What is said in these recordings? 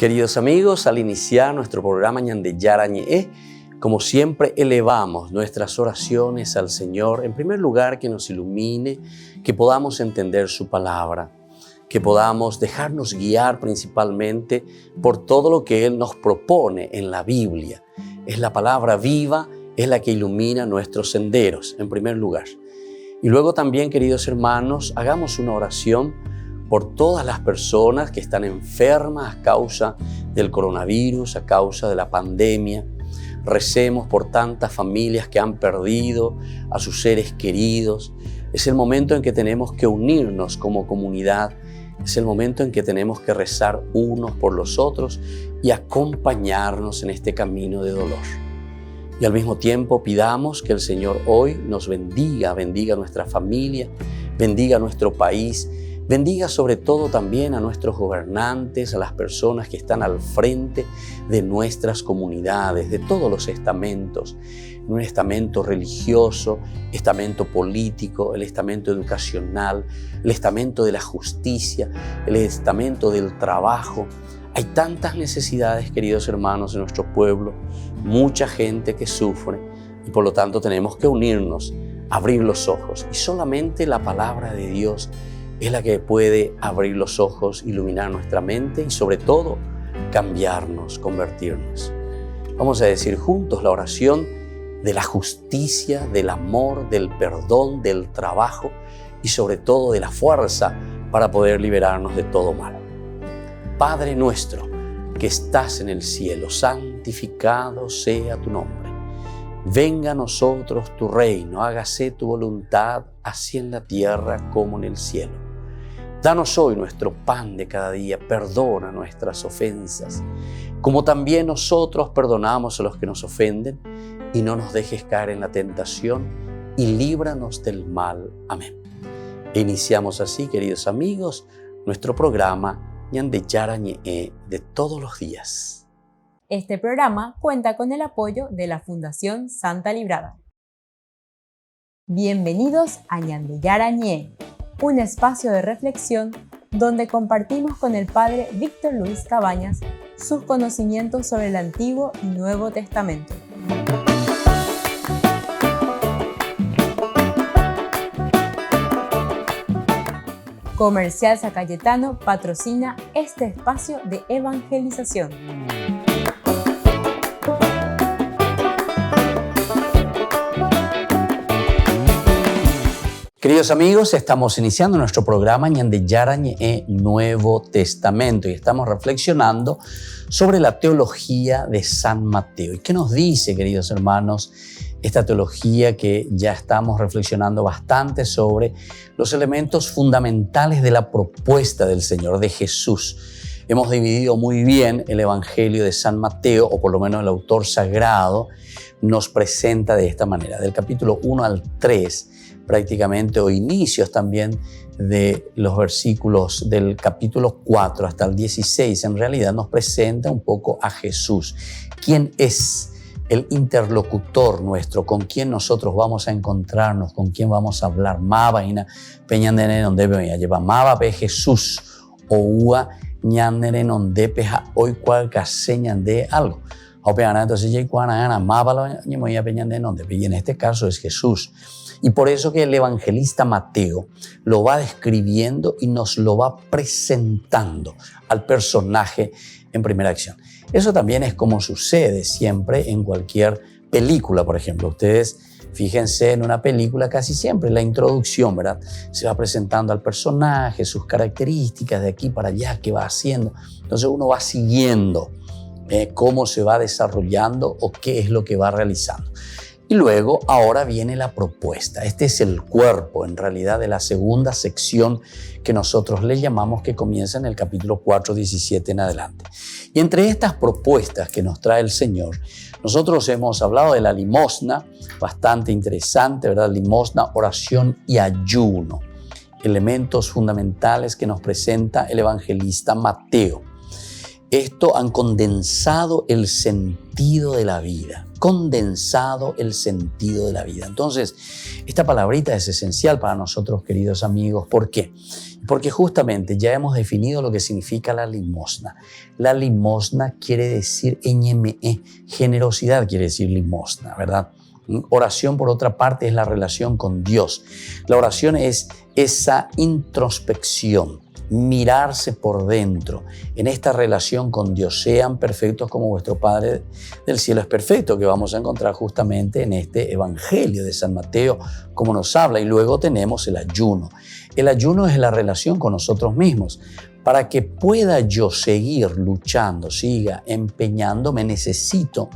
Queridos amigos, al iniciar nuestro programa Ñande Yarañe, como siempre elevamos nuestras oraciones al Señor. En primer lugar, que nos ilumine, que podamos entender su palabra, que podamos dejarnos guiar principalmente por todo lo que Él nos propone en la Biblia. Es la palabra viva, es la que ilumina nuestros senderos, en primer lugar. Y luego también, queridos hermanos, hagamos una oración por todas las personas que están enfermas a causa del coronavirus, a causa de la pandemia. Recemos por tantas familias que han perdido a sus seres queridos. Es el momento en que tenemos que unirnos como comunidad. Es el momento en que tenemos que rezar unos por los otros y acompañarnos en este camino de dolor. Y al mismo tiempo pidamos que el Señor hoy nos bendiga nuestra familia, bendiga nuestro país, bendiga sobre todo también a nuestros gobernantes, a las personas que están al frente de nuestras comunidades, de todos los estamentos, un estamento religioso, estamento político, el estamento educacional, el estamento de la justicia, el estamento del trabajo. Hay tantas necesidades, queridos hermanos, en nuestro pueblo, mucha gente que sufre y por lo tanto tenemos que unirnos, abrir los ojos y solamente la palabra de Dios es la que puede abrir los ojos, iluminar nuestra mente y sobre todo cambiarnos, convertirnos. Vamos a decir juntos la oración de la justicia, del amor, del perdón, del trabajo y sobre todo de la fuerza para poder liberarnos de todo mal. Padre nuestro que estás en el cielo, santificado sea tu nombre. Venga a nosotros tu reino, hágase tu voluntad, así en la tierra como en el cielo. Danos hoy nuestro pan de cada día, perdona nuestras ofensas, como también nosotros perdonamos a los que nos ofenden, y no nos dejes caer en la tentación, y líbranos del mal. Amén. E iniciamos así, queridos amigos, nuestro programa Ñande Yarañe de todos los días. Este programa cuenta con el apoyo de la Fundación Santa Librada. Bienvenidos a Ñande Yarañe, un espacio de reflexión donde compartimos con el Padre Víctor Luis Cabañas sus conocimientos sobre el Antiguo y Nuevo Testamento. Comercial San Cayetano patrocina este espacio de evangelización. Queridos amigos, estamos iniciando nuestro programa Ñande Yarañe Nuevo Testamento y estamos reflexionando sobre la teología de San Mateo. ¿Y qué nos dice, queridos hermanos, esta teología que ya estamos reflexionando bastante sobre los elementos fundamentales de la propuesta del Señor, de Jesús? Hemos dividido muy bien el Evangelio de San Mateo, o por lo menos el autor sagrado nos presenta de esta manera, del capítulo 1 al 3, prácticamente, o inicios también de los versículos del capítulo 4 hasta el 16, en realidad nos presenta un poco a Jesús. ¿Quién es el interlocutor nuestro? ¿Con quién nosotros vamos a encontrarnos? ¿Con quién vamos a hablar? Maba ina peñandene donde me lleva maba pe Jesús o ua ñandene donde peja hoy cual caseñan de algo. Entonces, y en este caso es Jesús. Y por eso que el evangelista Mateo lo va describiendo y nos lo va presentando al personaje en primera acción. Eso también es como sucede siempre en cualquier película, por ejemplo. Ustedes fíjense en una película, casi siempre la introducción, ¿verdad? Se va presentando al personaje, sus características de aquí para allá, qué va haciendo. Entonces uno va siguiendo cómo se va desarrollando o qué es lo que va realizando. Y luego, ahora viene la propuesta. Este es el cuerpo, en realidad, de la segunda sección que nosotros le llamamos, que comienza en el capítulo 4, 17 en adelante. Y entre estas propuestas que nos trae el Señor, nosotros hemos hablado de la limosna, bastante interesante, ¿verdad? Limosna, oración y ayuno. Elementos fundamentales que nos presenta el evangelista Mateo. Esto han condensado el sentido de la vida. Condensado el sentido de la vida. Entonces, esta palabrita es esencial para nosotros, queridos amigos. ¿Por qué? Porque justamente ya hemos definido lo que significa la limosna. La limosna quiere decir ñme, generosidad quiere decir limosna, ¿verdad? Oración, por otra parte, es la relación con Dios. La oración es esa introspección, mirarse por dentro en esta relación con Dios. Sean perfectos como vuestro Padre del cielo es perfecto, que vamos a encontrar justamente en este Evangelio de San Mateo, como nos habla. Y luego tenemos el ayuno. El ayuno es la relación con nosotros mismos. Para que pueda yo seguir luchando, siga empeñándome, necesito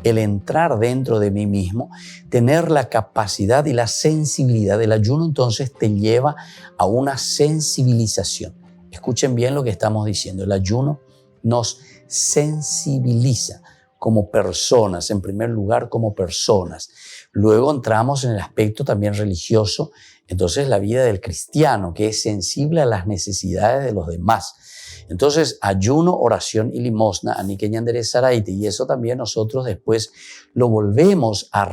el entrar dentro de mí mismo, tener la capacidad y la sensibilidad. El ayuno entonces te lleva a una sensibilización. Escuchen bien lo que estamos diciendo. El ayuno nos sensibiliza como personas, en primer lugar como personas. Luego entramos en el aspecto también religioso, entonces la vida del cristiano, que es sensible a las necesidades de los demás. Entonces, ayuno, oración y limosna, y eso también nosotros después lo volvemos a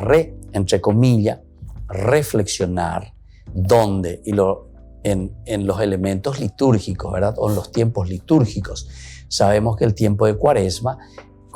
entre comillas, reflexionar, ¿dónde? En los elementos litúrgicos, ¿verdad? O en los tiempos litúrgicos. Sabemos que el tiempo de Cuaresma,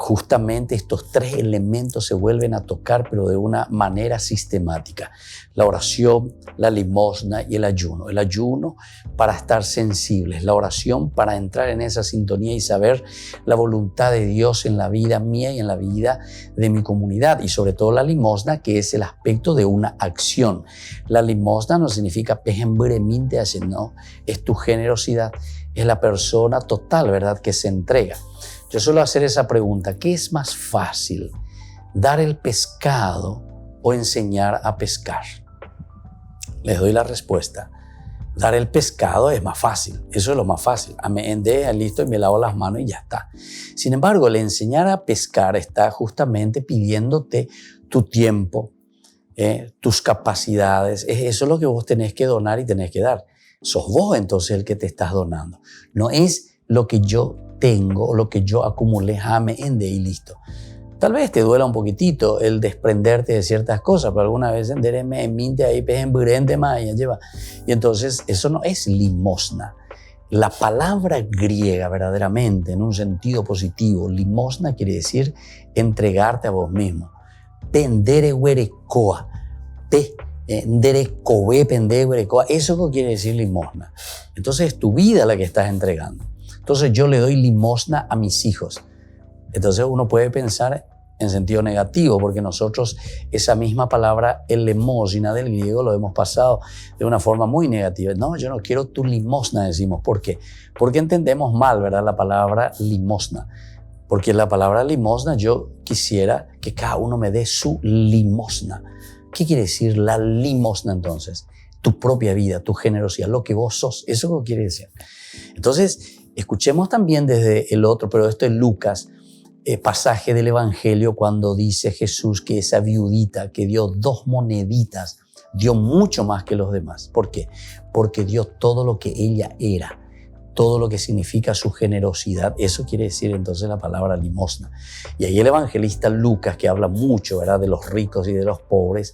justamente estos tres elementos se vuelven a tocar, pero de una manera sistemática. La oración, la limosna y el ayuno. El ayuno para estar sensibles, la oración para entrar en esa sintonía y saber la voluntad de Dios en la vida mía y en la vida de mi comunidad. Y sobre todo la limosna, que es el aspecto de una acción. La limosna no significa pejembreminte, no, es tu generosidad, es la persona total, ¿verdad?, que se entrega. Yo suelo hacer esa pregunta: ¿qué es más fácil, dar el pescado o enseñar a pescar? Les doy la respuesta. Dar el pescado es más fácil, eso es lo más fácil. Listo, y me lavo las manos y ya está. Sin embargo, el enseñar a pescar está justamente pidiéndote tu tiempo, tus capacidades. Eso es lo que vos tenés que donar y tenés que dar. Sos vos entonces el que te estás donando. No es lo que yo tengo, lo que yo acumulé, y listo. Tal vez te duela un poquitito el desprenderte de ciertas cosas, pero alguna vez y entonces eso no es limosna. La palabra griega verdaderamente, en un sentido positivo, limosna quiere decir entregarte a vos mismo. Eso quiere decir limosna. Entonces es tu vida la que estás entregando. Entonces yo le doy limosna a mis hijos. Entonces uno puede pensar en sentido negativo, porque nosotros esa misma palabra, elemosina del griego, lo hemos pasado de una forma muy negativa. No, yo no quiero tu limosna, decimos. ¿Por qué? Porque entendemos mal, ¿verdad?, la palabra limosna. Porque la palabra limosna, yo quisiera que cada uno me dé su limosna. ¿Qué quiere decir la limosna entonces? Tu propia vida, tu generosidad, lo que vos sos. Eso es lo que quiere decir. Entonces, escuchemos también desde el otro, pero esto es Lucas, pasaje del Evangelio, cuando dice Jesús que esa viudita que dio 2 moneditas, dio mucho más que los demás. ¿Por qué? Porque dio todo lo que ella era, todo lo que significa su generosidad. Eso quiere decir entonces la palabra limosna. Y ahí el evangelista Lucas, que habla mucho, ¿verdad?, de los ricos y de los pobres,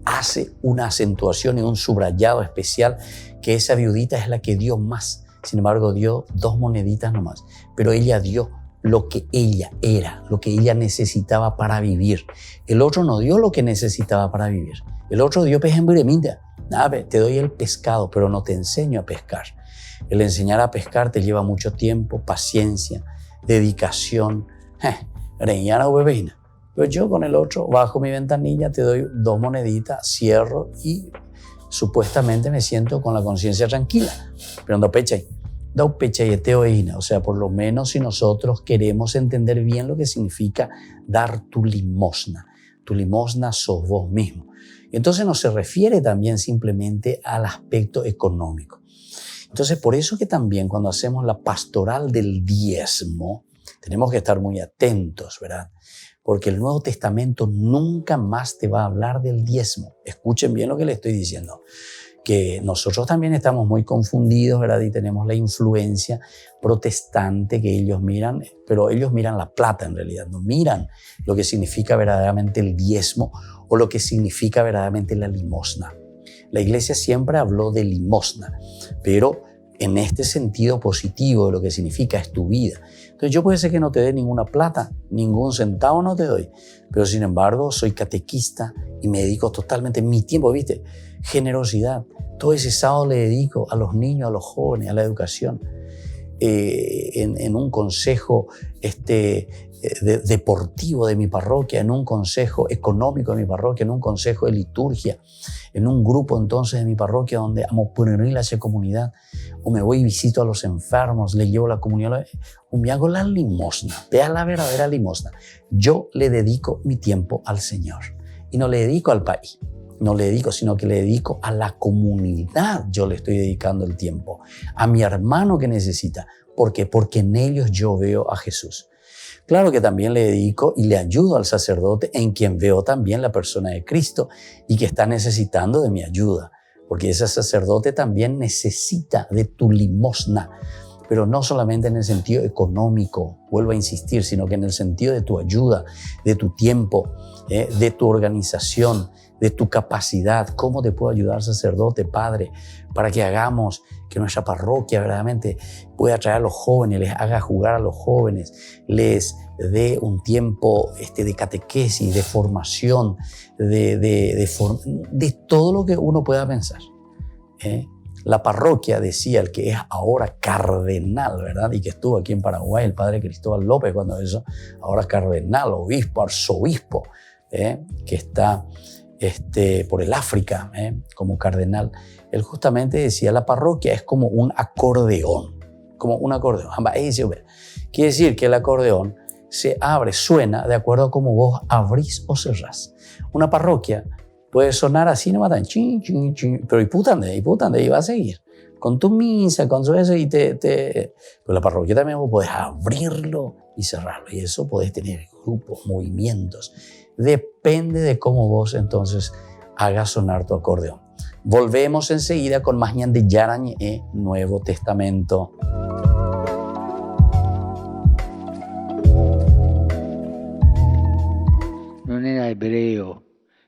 hace una acentuación y un subrayado especial, que esa viudita es la que dio más. Sin embargo, dio 2 moneditas nomás, pero ella dio lo que ella era, lo que ella necesitaba para vivir. El otro no dio lo que necesitaba para vivir. El otro dio te doy el pescado, pero no te enseño a pescar. El enseñar a pescar te lleva mucho tiempo, paciencia, dedicación. Pero yo con el otro bajo mi ventanilla, te doy 2 moneditas, cierro y supuestamente me siento con la conciencia tranquila. Pero no pecha ahí. O sea, por lo menos si nosotros queremos entender bien lo que significa dar tu limosna sos vos mismo. Y entonces no se refiere también simplemente al aspecto económico. Entonces, por eso que también cuando hacemos la pastoral del diezmo, tenemos que estar muy atentos, ¿verdad? Porque el Nuevo Testamento nunca más te va a hablar del diezmo. Escuchen bien lo que les estoy diciendo. Que nosotros también estamos muy confundidos, ¿verdad? Y tenemos la influencia protestante que ellos miran, pero ellos miran la plata en realidad, no miran lo que significa verdaderamente el diezmo o lo que significa verdaderamente la limosna. La iglesia siempre habló de limosna, pero en este sentido positivo de lo que significa es tu vida. Entonces yo puede ser que no te dé ninguna plata, ningún centavo no te doy, pero sin embargo soy catequista y me dedico totalmente mi tiempo, ¿viste? Generosidad. Todo ese sábado le dedico a los niños, a los jóvenes, a la educación. En un consejo deportivo de mi parroquia, en un consejo económico de mi parroquia, en un consejo de liturgia, en un grupo entonces de mi parroquia donde amo ponerle a esa comunidad, o me voy y visito a los enfermos, le llevo la comunión, o me hago la limosna. Vea la verdadera limosna. Yo le dedico mi tiempo al Señor y no le dedico al país. No le dedico, sino que le dedico a la comunidad. Yo le estoy dedicando el tiempo. A mi hermano que necesita. ¿Por qué? Porque en ellos yo veo a Jesús. Claro que también le dedico y le ayudo al sacerdote en quien veo también la persona de Cristo y que está necesitando de mi ayuda. Porque ese sacerdote también necesita de tu limosna. Pero no solamente en el sentido económico, vuelvo a insistir, sino que en el sentido de tu ayuda, de tu tiempo, de tu organización, de tu capacidad. ¿Cómo te puedo ayudar, sacerdote, padre, para que hagamos que nuestra parroquia verdaderamente pueda atraer a los jóvenes, les haga jugar a los jóvenes, les dé un tiempo de catequesis, de formación, de todo lo que uno pueda pensar? La parroquia, decía el que es ahora cardenal, ¿verdad? Y que estuvo aquí en Paraguay, el padre Cristóbal López, cuando eso, ahora cardenal, obispo, arzobispo, que está por el África, como cardenal. Él justamente decía, la parroquia es como un acordeón, como un acordeón. Quiere decir que el acordeón se abre, suena de acuerdo a cómo vos abrís o cerrás. Una parroquia puede sonar así, no matan, chin, chin, chin, pero y va a seguir. Con tu misa, con su eso, pero la parroquia también vos podés abrirlo y cerrarlo. Y eso podés tener grupos, movimientos. Depende de cómo vos entonces hagas sonar tu acordeón. Volvemos enseguida con más Ñan de Yarañé, Nuevo Testamento. No era hebreo.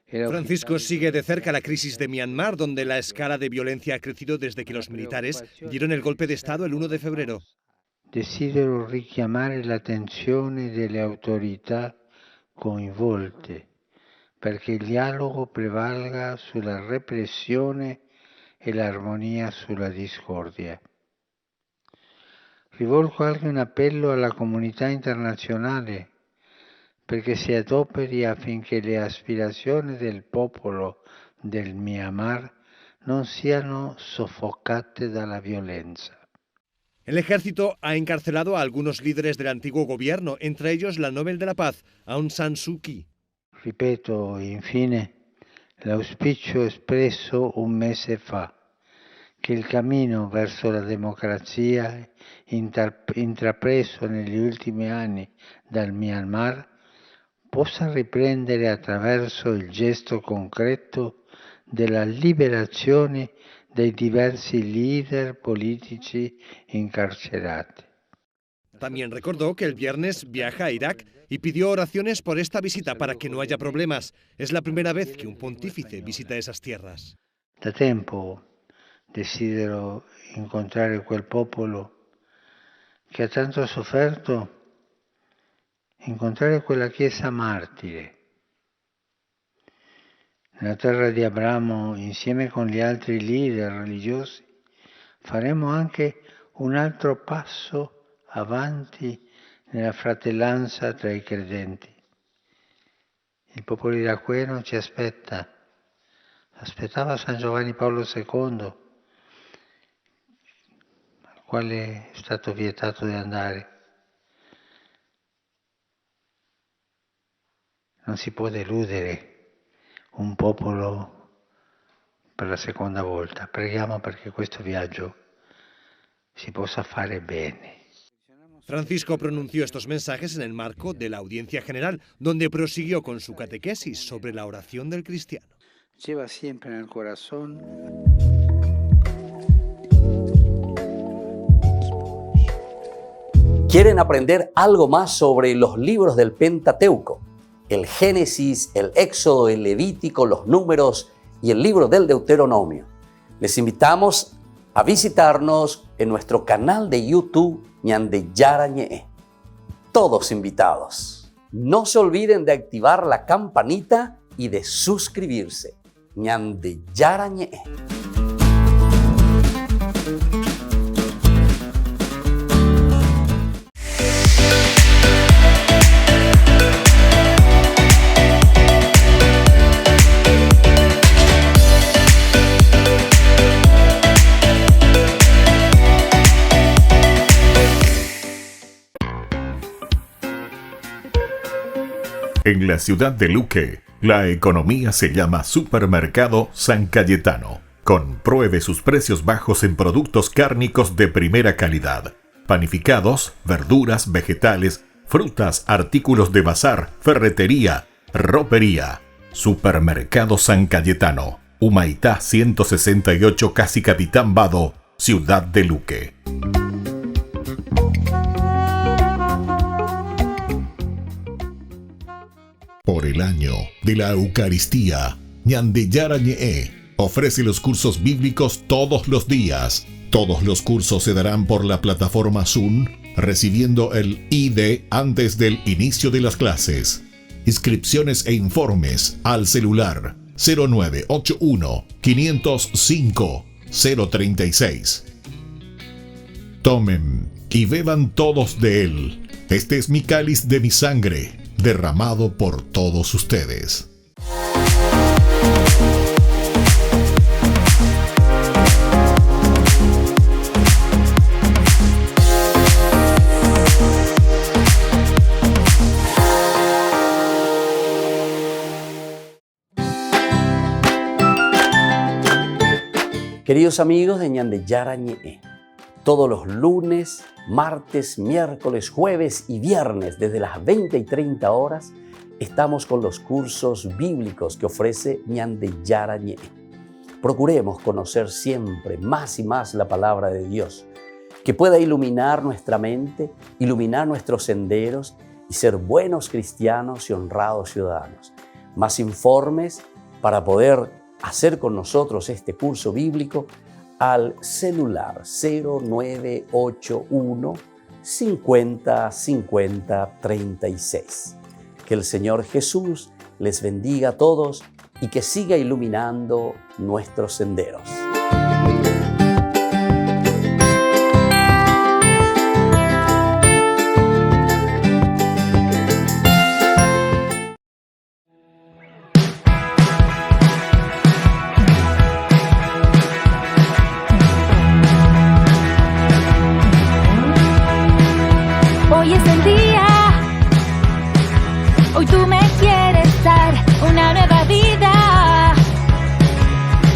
Francisco sigue de cerca la crisis de Myanmar, donde la escala de violencia ha crecido desde que los militares dieron el golpe de Estado el 1 de febrero. Desidero richiamare l'attenzione delle autorità coinvolte perché il dialogo prevalga sulla repressione e l'armonia sulla discordia. Rivolgo anche un appello alla comunità internazionale perché si adoperi affinché le aspirazioni del popolo del Myanmar non siano soffocate dalla violenza. El ejército ha encarcelado a algunos líderes del antiguo gobierno, entre ellos la Nobel de la Paz, Aung San Suu Kyi. Ripeto, infine, l'auspicio espresso un mese fa, che il cammino verso la democrazia intrapreso negli ultimi anni dal Myanmar possa riprendere attraverso il gesto concreto della liberazione dei diversi leader politici incarcerati. También recordó que el viernes viaja a Irak y pidió oraciones por esta visita para que no haya problemas. Es la primera vez que un pontífice visita esas tierras. Da tempo desidero incontrare quel popolo che ha tanto sofferto, incontrare quella chiesa martire. Nella terra di Abramo, insieme con gli altri leader religiosi, faremo anche un altro passo avanti nella fratellanza tra i credenti. Il popolo iracheno ci aspetta, aspettava San Giovanni Paolo II, al quale è stato vietato di andare. Non si può deludere un popolo per la seconda volta. Preghiamo perché questo viaggio si possa fare bene. Francisco pronunció estos mensajes en el marco de la audiencia general, donde prosiguió con su catequesis sobre la oración del cristiano. Lleva siempre en el corazón. ¿Quieren aprender algo más sobre los libros del Pentateuco? El Génesis, el Éxodo, el Levítico, los Números y el libro del Deuteronomio. Les invitamos a a visitarnos en nuestro canal de YouTube Ñande Yarañe. Todos invitados. No se olviden de activar la campanita y de suscribirse. Ñande Yarañe. En la ciudad de Luque, la economía se llama Supermercado San Cayetano. Compruebe sus precios bajos en productos cárnicos de primera calidad. Panificados, verduras, vegetales, frutas, artículos de bazar, ferretería, ropería. Supermercado San Cayetano, Humaitá 168, Casi Capitán Vado, ciudad de Luque. Por el año de la Eucaristía, Ñande Yarañe ofrece los cursos bíblicos todos los días. Todos los cursos se darán por la plataforma Zoom, recibiendo el ID antes del inicio de las clases. Inscripciones e informes al celular 0981 505 036. Tomen y beban todos de él. Este es mi cáliz de mi sangre, derramado por todos ustedes. Queridos amigos de Ñande Yarañe, todos los lunes, martes, miércoles, jueves y viernes desde las 20 y 30 horas estamos con los cursos bíblicos que ofrece Ñande Yarañe. Procuremos conocer siempre más y más la palabra de Dios, que pueda iluminar nuestra mente, iluminar nuestros senderos y ser buenos cristianos y honrados ciudadanos. Más informes para poder hacer con nosotros este curso bíblico al celular 0981 50 50 36. Que el Señor Jesús les bendiga a todos y que siga iluminando nuestros senderos. Hoy es el día, hoy tú me quieres dar una nueva vida,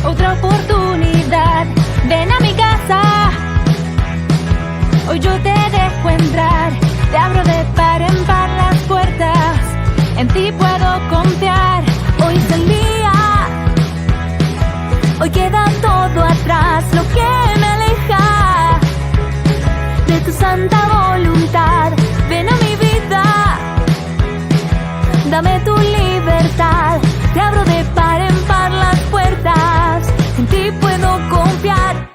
otra oportunidad. Ven a mi casa, hoy yo te dejo entrar, te abro de par en par las puertas, en ti puedo confiar. Hoy es el día, hoy queda todo atrás, lo que me aleja de tu santa voluntad. Ven a mi vida, dame tu libertad, te abro de par en par las puertas, en ti puedo confiar.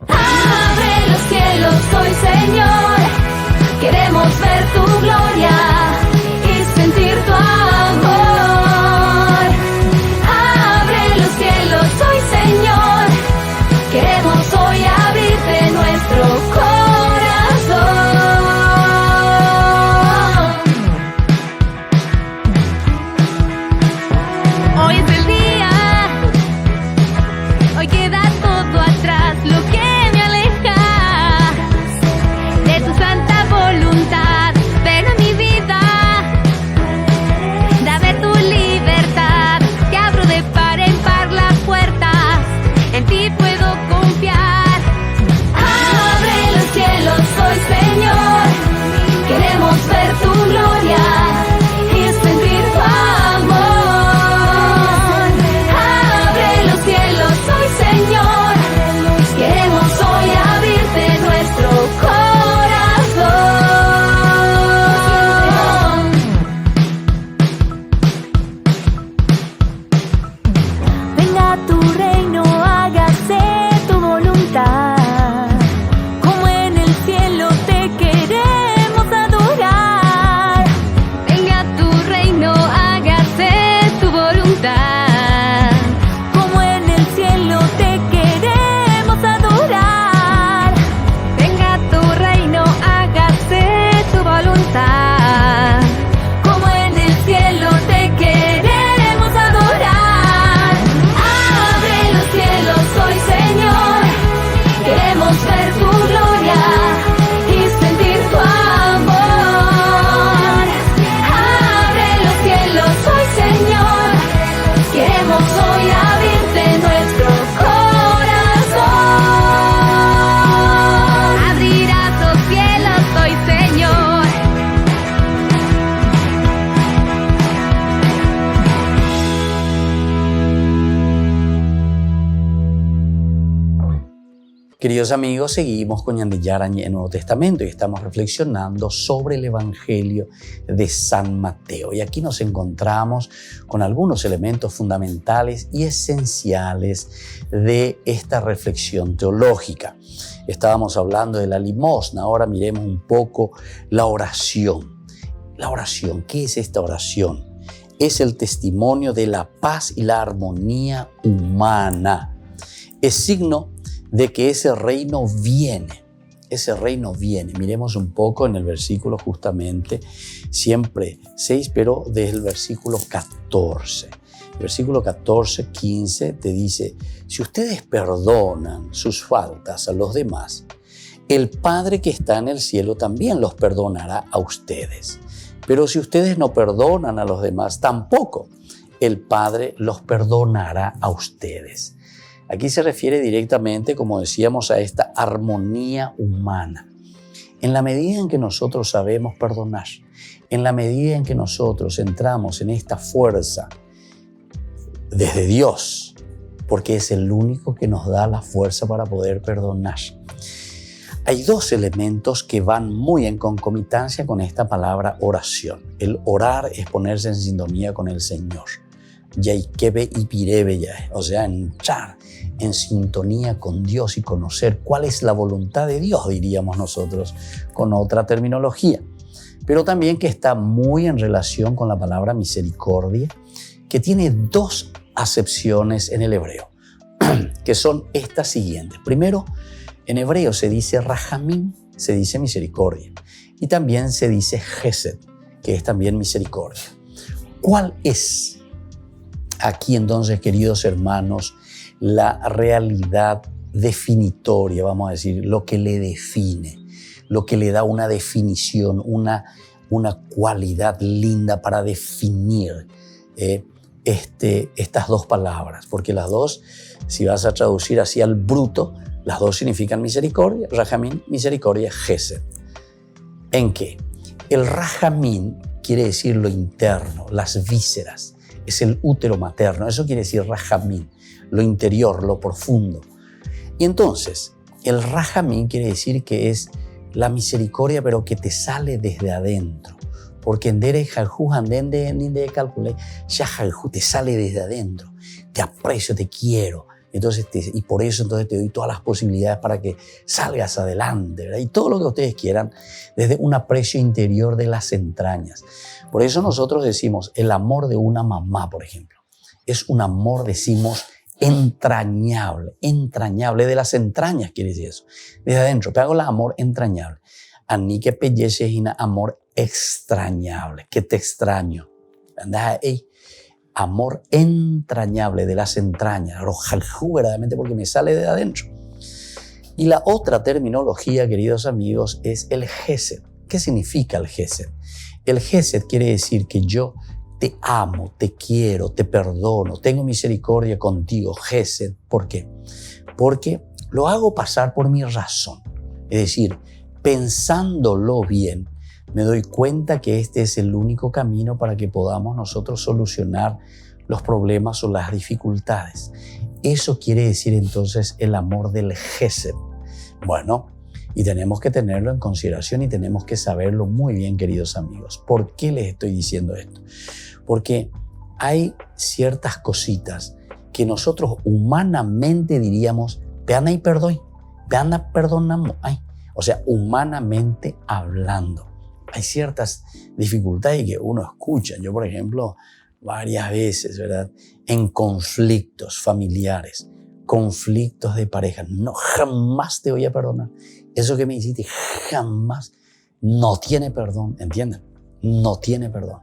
Abre los cielos hoy, Señor, queremos ver tu gloria y sentir tu amor. Abre los cielos hoy, Señor, queremos hoy abrirte nuestro corazón. Hoy es el día, hoy queda todo atrás, lo que me aleja de tus Queridos amigos, seguimos con Ñande Yarañé en el Nuevo Testamento y estamos reflexionando sobre el Evangelio de San Mateo. Y aquí nos encontramos con algunos elementos fundamentales y esenciales de esta reflexión teológica. Estábamos hablando de la limosna, ahora miremos un poco la oración. La oración, ¿qué es esta oración? Es el testimonio de la paz y la armonía humana. Es signo de que ese reino viene. Miremos un poco en el versículo justamente, siempre 6, pero desde el versículo 14. El versículo 14, 15 te dice, si ustedes perdonan sus faltas a los demás, el Padre que está en el cielo también los perdonará a ustedes. Pero si ustedes no perdonan a los demás, tampoco el Padre los perdonará a ustedes. Aquí se refiere directamente, como decíamos, a esta armonía humana. En la medida en que nosotros sabemos perdonar, en la medida en que nosotros entramos en esta fuerza desde Dios, porque es el único que nos da la fuerza para poder perdonar. Hay dos elementos que van muy en concomitancia con esta palabra oración. El orar es ponerse en sintonía con el Señor. Yaikebe y pirebe ya, o sea, entrar en sintonía con Dios y conocer cuál es la voluntad de Dios, diríamos nosotros, con otra terminología. Pero también que está muy en relación con la palabra misericordia, que tiene dos acepciones en el hebreo, que son estas siguientes. Primero, en hebreo se dice rahamim, se dice misericordia, y también se dice gesed, que es también misericordia. ¿Cuál es aquí entonces, queridos hermanos, la realidad definitoria, vamos a decir, lo que le define, lo que le da una definición, una cualidad linda para definir estas dos palabras? Porque las dos, si vas a traducir así al bruto, las dos significan misericordia, rahamim, misericordia, gesed. ¿En qué? El rahamim quiere decir lo interno, las vísceras, es el útero materno, eso quiere decir rahamim, lo interior, lo profundo. Y entonces, el rahamim quiere decir que es la misericordia, pero que te sale desde adentro. Porque endere jaljú andende ninde calculé, ya jaljú te sale desde adentro. Te aprecio, te quiero. Entonces y por eso entonces te doy todas las posibilidades para que salgas adelante, ¿verdad? Y todo lo que ustedes quieran desde un aprecio interior de las entrañas. Por eso nosotros decimos el amor de una mamá, por ejemplo. Es un amor, decimos, entrañable de las entrañas, quiere decir eso. Desde adentro, te hago el amor entrañable. Aní que pellece es un amor extrañable, que te extraño. Anda, amor entrañable de las entrañas, verdaderamente porque me sale de adentro. Y la otra terminología, queridos amigos, es el gesed. ¿Qué significa el gesed? El gesed quiere decir que yo te amo, te quiero, te perdono, tengo misericordia contigo, gesed. ¿Por qué? Porque lo hago pasar por mi razón. Es decir, pensándolo bien, me doy cuenta que este es el único camino para que podamos nosotros solucionar los problemas o las dificultades. Eso quiere decir entonces el amor del gesed. Bueno, y tenemos que tenerlo en consideración y tenemos que saberlo muy bien, queridos amigos. ¿Por qué les estoy diciendo esto? Porque hay ciertas cositas que nosotros humanamente diríamos, vean ahí perdón, vean ahí perdonamos, o sea, humanamente hablando. Hay ciertas dificultades que uno escucha. Yo, por ejemplo, varias veces, ¿verdad? En conflictos familiares, conflictos de pareja, no, jamás te voy a perdonar. Eso que me hiciste, jamás, no tiene perdón, ¿entienden? No tiene perdón.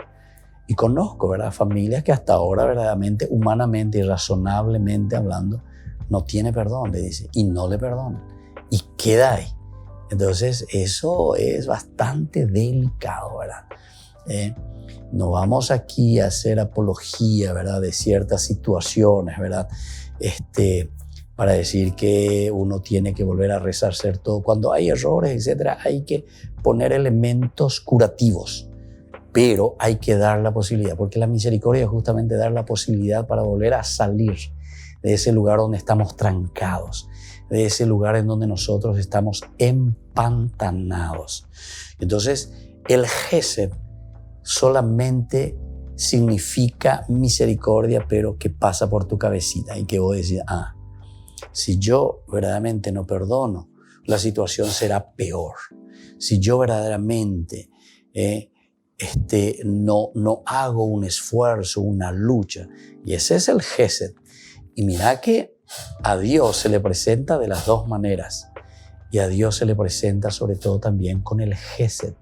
Y conozco, ¿verdad? Familias que hasta ahora, verdaderamente, humanamente y razonablemente hablando, no tiene perdón, le dice, y no le perdonan. Y queda ahí. Entonces, eso es bastante delicado, ¿verdad? No vamos aquí a hacer apología, ¿verdad? De ciertas situaciones, ¿verdad? Para decir que uno tiene que volver a resarcer todo. Cuando hay errores, etcétera, hay que poner elementos curativos. Pero hay que dar la posibilidad, porque la misericordia es justamente dar la posibilidad para volver a salir de ese lugar donde estamos trancados. de ese lugar en donde nosotros estamos empantanados. Entonces, el Gesed solamente significa misericordia, pero que pasa por tu cabecita y que vos decís, si yo verdaderamente no perdono, la situación será peor. Si yo verdaderamente no hago un esfuerzo, una lucha, y ese es el Gesed. Y mira que a Dios se le presenta de las dos maneras, y a Dios se le presenta sobre todo también con el Gesed.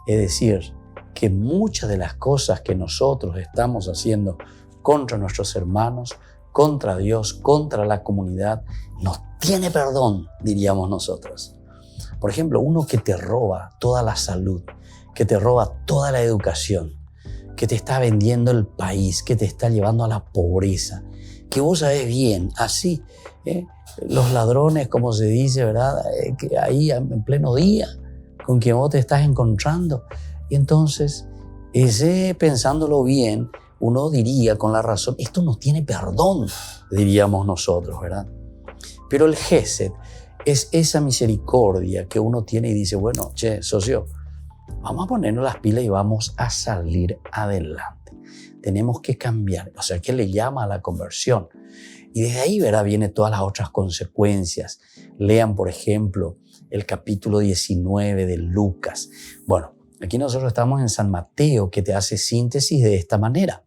Es decir, que muchas de las cosas que nosotros estamos haciendo contra nuestros hermanos, contra Dios, contra la comunidad, nos tiene perdón, diríamos nosotros. Por ejemplo, uno que te roba toda la salud, que te roba toda la educación, que te está vendiendo el país, que te está llevando a la pobreza, que vos sabés bien, así, los ladrones, como se dice, ¿verdad? Que ahí en pleno día, con quien vos te estás encontrando. Y entonces, pensándolo bien, uno diría con la razón, esto no tiene perdón, diríamos nosotros, ¿verdad? Pero el Gesed es esa misericordia que uno tiene y dice, bueno, socio, vamos a ponernos las pilas y vamos a salir adelante. Tenemos que cambiar, o sea, que le llama a la conversión. Y desde ahí, ¿verdad?, vienen todas las otras consecuencias. Lean, por ejemplo, el capítulo 19 de Lucas. Bueno, aquí nosotros estamos en San Mateo, que te hace síntesis de esta manera.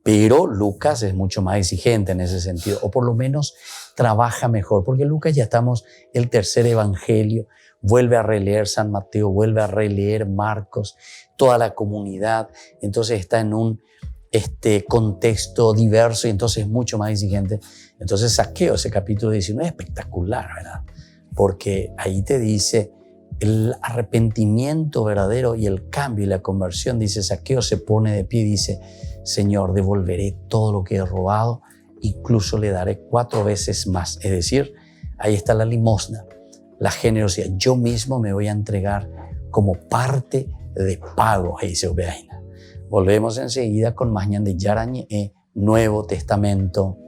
Pero Lucas es mucho más exigente en ese sentido, o por lo menos trabaja mejor, porque Lucas ya estamos el tercer evangelio, vuelve a releer San Mateo, vuelve a releer Marcos, toda la comunidad, entonces está en un contexto diverso y entonces es mucho más exigente. Entonces Zaqueo, ese capítulo 19, es espectacular, ¿verdad? Porque ahí te dice el arrepentimiento verdadero y el cambio y la conversión. Dice Zaqueo, se pone de pie y dice, Señor, devolveré todo lo que he robado, incluso le daré 4 veces más. Es decir, ahí está la limosna, la generosidad. Yo mismo me voy a entregar como parte de pago, dice Obeaina. Volvemos enseguida con más Ñan de Yarañe, Nuevo Testamento.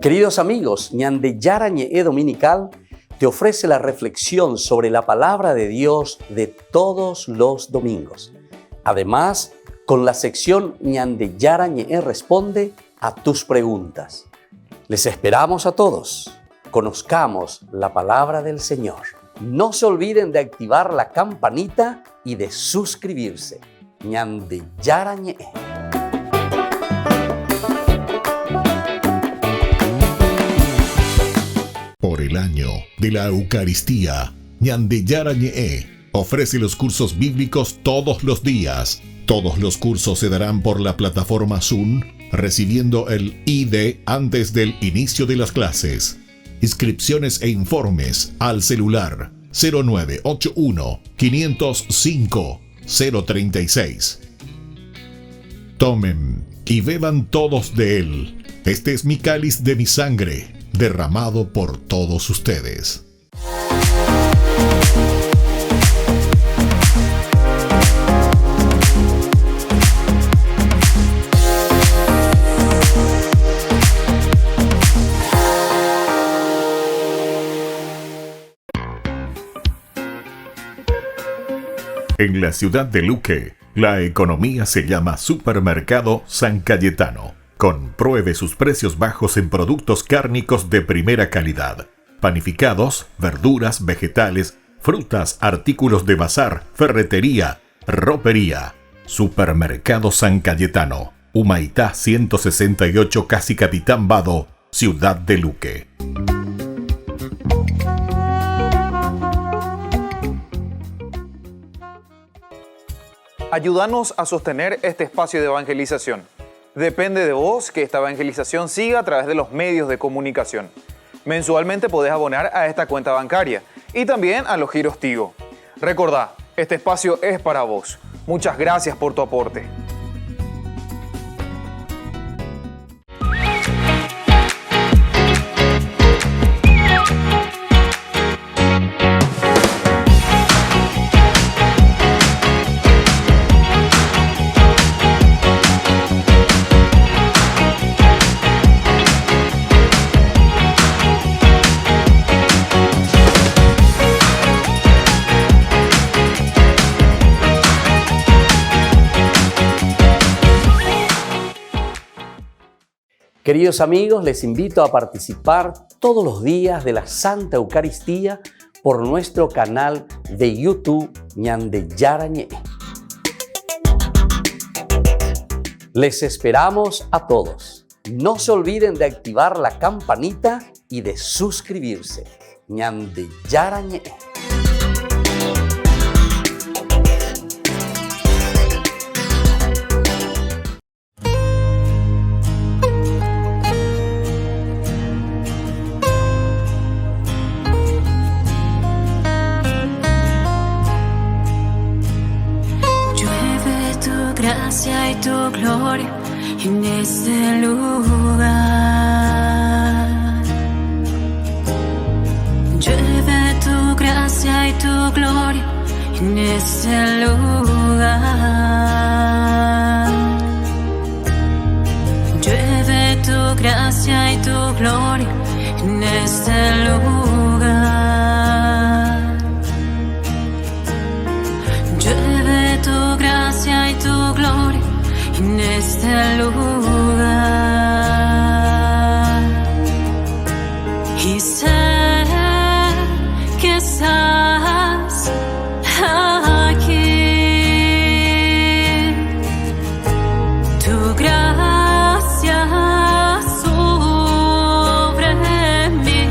Queridos amigos, Ñan de Yarañe Dominical te ofrece la reflexión sobre la palabra de Dios de todos los domingos. Además, con la sección Ñan de Yarañe responde a tus preguntas. Les esperamos a todos. Conozcamos la palabra del Señor. No se olviden de activar la campanita y de suscribirse. Ñan de Yarañe. Por el año de la Eucaristía, Ñan de Yarañe ofrece los cursos bíblicos todos los días. Todos los cursos se darán por la plataforma Zoom, recibiendo el ID antes del inicio de las clases. Inscripciones e informes al celular 0981 505 036. Tomen y beban todos de él. Este es mi cáliz de mi sangre, derramado por todos ustedes. En la ciudad de Luque, la economía se llama Supermercado San Cayetano. Compruebe sus precios bajos en productos cárnicos de primera calidad. Panificados, verduras, vegetales, frutas, artículos de bazar, ferretería, ropería. Supermercado San Cayetano. Humaitá 168, Casi Capitán Vado, Ciudad de Luque. Ayúdanos a sostener este espacio de evangelización. Depende de vos que esta evangelización siga a través de los medios de comunicación. Mensualmente podés abonar a esta cuenta bancaria y también a los giros Tigo. Recordá, este espacio es para vos. Muchas gracias por tu aporte. Queridos amigos, les invito a participar todos los días de la Santa Eucaristía por nuestro canal de YouTube Ñande Yarañe. Les esperamos a todos. No se olviden de activar la campanita y de suscribirse. Ñande Yarañe. Gracia y tu gloria en este lugar. Llueve tu gracia y tu gloria en este lugar. Llueve tu gracia y tu gloria en este lugar. Llueve tu gracia y tu gloria en este lugar. Y sé que estás aquí. Tu gracia sobre mí.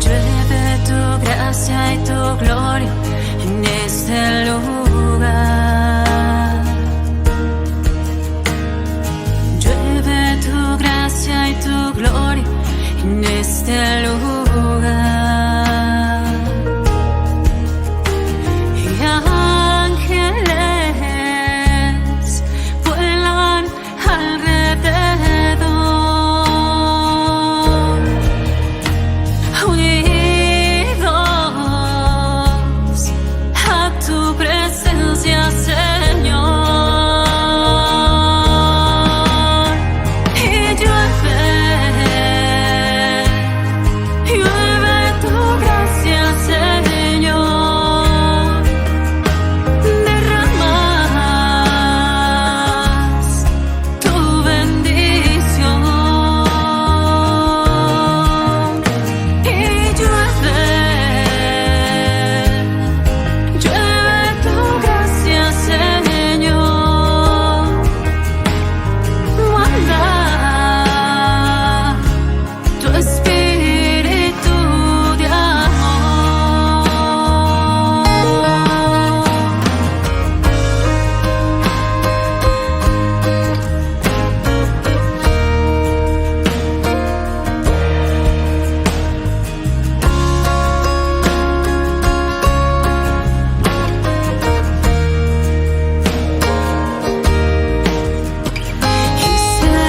Llueve tu gracia y tu gloria en este lugar. Llueve tu gracia y tu gloria en este lugar. Y ángeles vuelan alrededor, unidos a tu presencia, Señor. Y llueve tu gracia, Señor. Derramas tu bendición. Y llueve tu gracia, Señor. Manda tu espíritu de amor. Y sé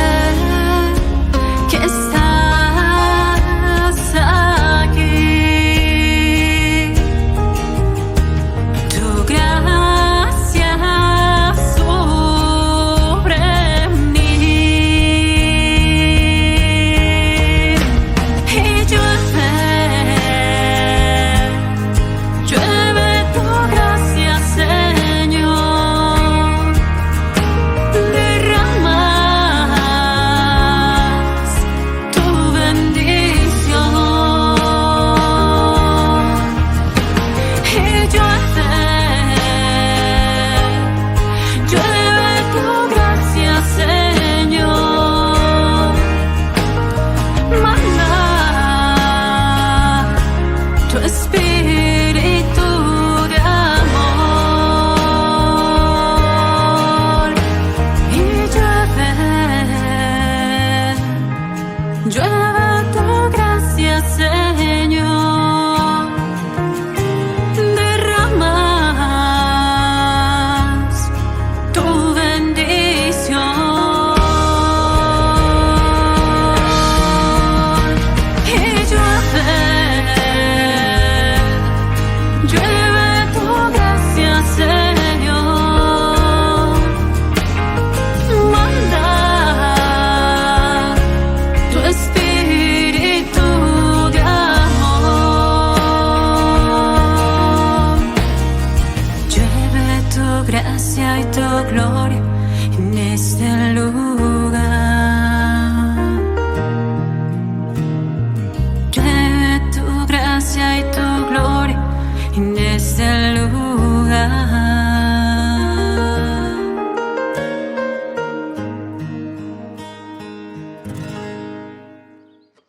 que estás aquí. Tu gracia sobre mí. Y llueve tu gracia, Señor. Derramas tu bendición. Y llueve tu gracia, Señor. Manda tu espíritu de amor. Y llueve tu gracia, Señor. Derramas tu bendición. Y llueve tu gracia, Señor. Manda tu espíritu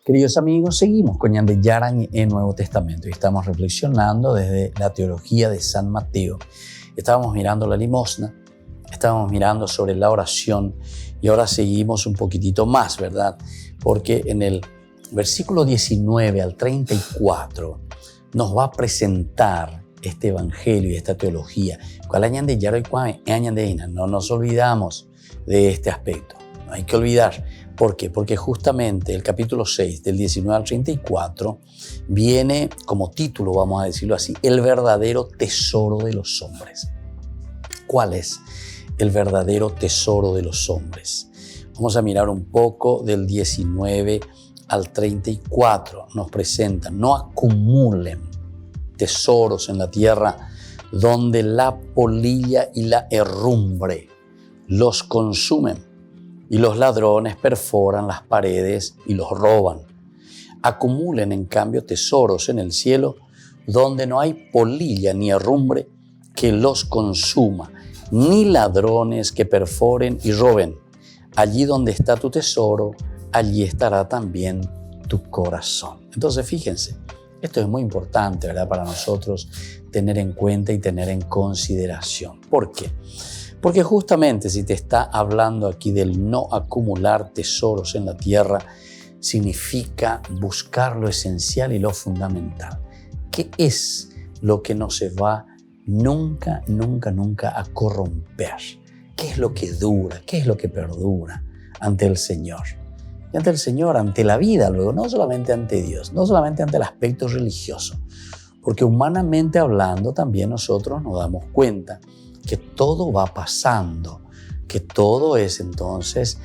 Queridos amigos, seguimos con Ñande Yarañe en Nuevo Testamento y estamos reflexionando desde la teología de San Mateo. Estábamos mirando la limosna, estábamos mirando sobre la oración y ahora seguimos un poquitito más, ¿verdad? Porque en el versículo 19 al 34 nos va a presentar este evangelio y esta teología. No nos olvidamos de este aspecto, no hay que olvidar. ¿Por qué? Porque justamente el capítulo 6, del 19 al 34, viene como título, vamos a decirlo así, el verdadero tesoro de los hombres. ¿Cuál es el verdadero tesoro de los hombres? Vamos a mirar un poco del 19 al 34. Nos presentan: no acumulen tesoros en la tierra donde la polilla y la herrumbre los consumen y los ladrones perforan las paredes y los roban. Acumulen en cambio tesoros en el cielo donde no hay polilla ni herrumbre que los consuma, ni ladrones que perforen y roben. Allí donde está tu tesoro, allí estará también tu corazón. Entonces fíjense, esto es muy importante, ¿verdad?, para nosotros tener en cuenta y tener en consideración. ¿Por qué? Porque justamente si te está hablando aquí del no acumular tesoros en la tierra, significa buscar lo esencial y lo fundamental. ¿Qué es lo que no se va nunca a corromper? ¿Qué es lo que dura? ¿Qué es lo que perdura ante el Señor? Y ante el Señor, ante la vida, luego, no solamente ante Dios, no solamente ante el aspecto religioso, porque humanamente hablando también nosotros nos damos cuenta que todo va pasando, que todo es entonces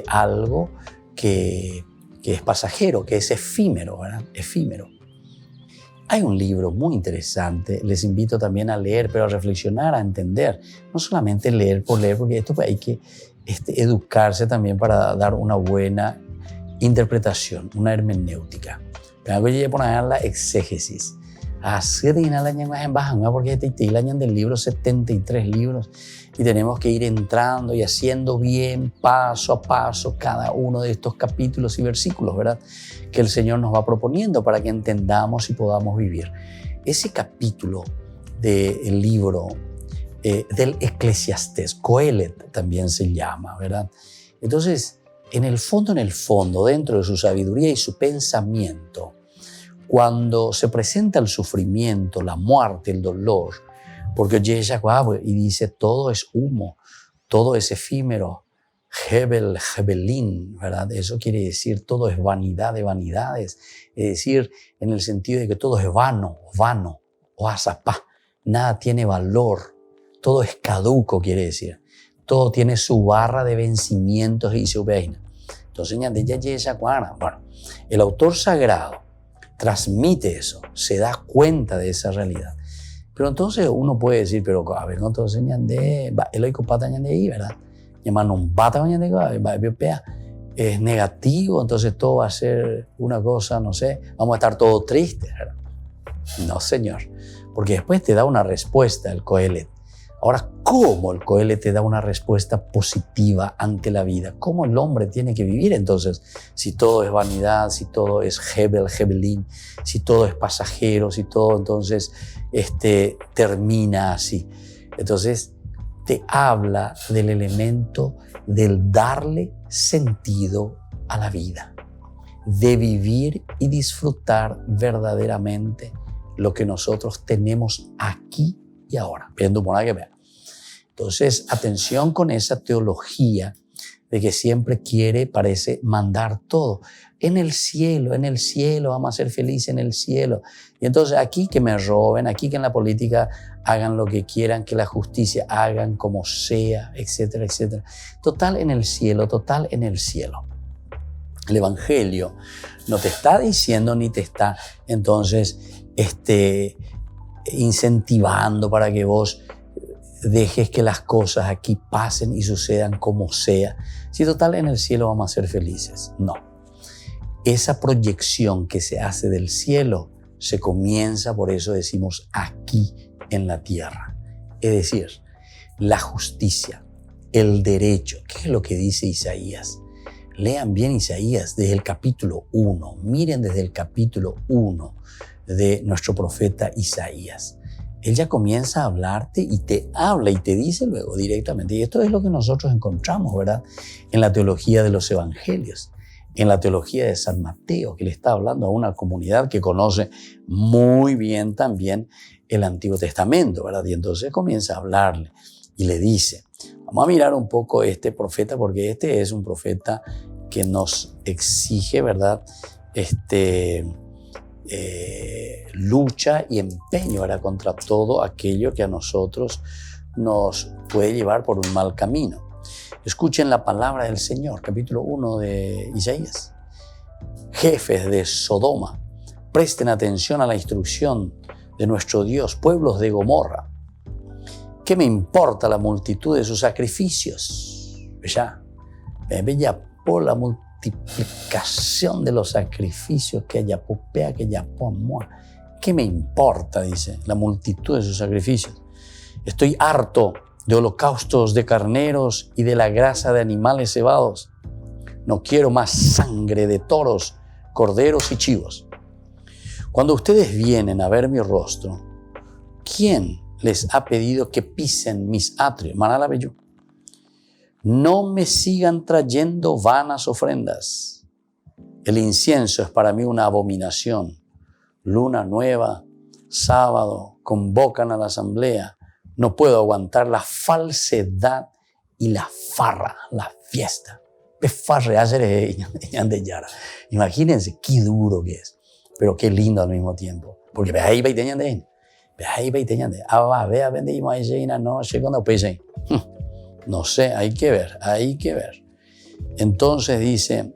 algo que es pasajero, que es efímero, ¿verdad? Efímero. Hay un libro muy interesante, les invito también a leer, pero a reflexionar, a entender, no solamente leer por leer, porque esto hay que educarse también para dar una buena interpretación, una hermenéutica. Pero voy a poner la exégesis. Así de la en baja, porque este año del libro 73 libros y tenemos que ir entrando y haciendo bien paso a paso cada uno de estos capítulos y versículos, ¿verdad?, que el Señor nos va proponiendo para que entendamos y podamos vivir. Ese capítulo del libro del Eclesiastés, Coelet también se llama, ¿verdad? Entonces, en el fondo, dentro de su sabiduría y su pensamiento, cuando se presenta el sufrimiento, la muerte, el dolor, porque oye y dice todo es humo, todo es efímero, Hebelín, ¿verdad? Eso quiere decir todo es vanidad de vanidades, es decir, en el sentido de que todo es vano, o azapá, nada tiene valor, todo es caduco, quiere decir, todo tiene su barra de vencimientos y su veina. Entonces, bueno, el autor sagrado transmite eso, se da cuenta de esa realidad. Pero entonces uno puede decir, pero a ver, no te enseñan de Eloico Pata de ahí, ¿verdad? Llaman un pata es negativo, entonces todo va a ser una cosa, no sé, vamos a estar todos tristes, ¿verdad? No, señor, porque después te da una respuesta el Coelet. Ahora, ¿cómo el Coelet te da una respuesta positiva ante la vida? ¿Cómo el hombre tiene que vivir entonces? Si todo es vanidad, si todo es Hebelín, si todo es pasajero, si todo entonces termina así. Entonces, te habla del elemento del darle sentido a la vida, de vivir y disfrutar verdaderamente lo que nosotros tenemos aquí y ahora. Entonces, atención con esa teología de que siempre parece mandar todo. En el cielo, vamos a ser felices en el cielo. Y entonces aquí que me roben, aquí que en la política hagan lo que quieran, que la justicia hagan como sea, etcétera, etcétera. Total en el cielo. El Evangelio no te está diciendo ni te está entonces incentivando para que vos dejes que las cosas aquí pasen y sucedan como sea. Si total en el cielo vamos a ser felices. No. Esa proyección que se hace del cielo se comienza, por eso decimos, aquí en la tierra. Es decir, la justicia, el derecho. ¿Qué es lo que dice Isaías? Lean bien Isaías desde el capítulo 1. Miren desde el capítulo 1 de nuestro profeta Isaías. Él ya comienza a hablarte y te habla y te dice luego directamente. Y esto es lo que nosotros encontramos, ¿verdad? En la teología de los evangelios, en la teología de San Mateo, que le está hablando a una comunidad que conoce muy bien también el Antiguo Testamento, ¿verdad? Y entonces comienza a hablarle y le dice, vamos a mirar un poco este profeta, porque este es un profeta que nos exige, ¿verdad? Lucha y empeño, ¿verdad? Contra todo aquello que a nosotros nos puede llevar por un mal camino. Escuchen la palabra del Señor, capítulo 1 de Isaías. Jefes de Sodoma, presten atención a la instrucción de nuestro Dios, pueblos de Gomorra. ¿Qué me importa la multitud de sus sacrificios? Ya, por la multiplicación de los sacrificios que haya popea, que haya pomua. ¿Qué me importa? Dice, la multitud de sus sacrificios. Estoy harto de holocaustos de carneros y de la grasa de animales cebados. No quiero más sangre de toros, corderos y chivos. Cuando ustedes vienen a ver mi rostro, ¿quién les ha pedido que pisen mis atrios? Manalabeyú. No me sigan trayendo vanas ofrendas. El incienso es para mí una abominación. Luna nueva, sábado, convocan a la asamblea. No puedo aguantar la falsedad y la farra, la fiesta. Imagínense qué duro que es, pero qué lindo al mismo tiempo. Porque no sé, hay que ver. Entonces dice,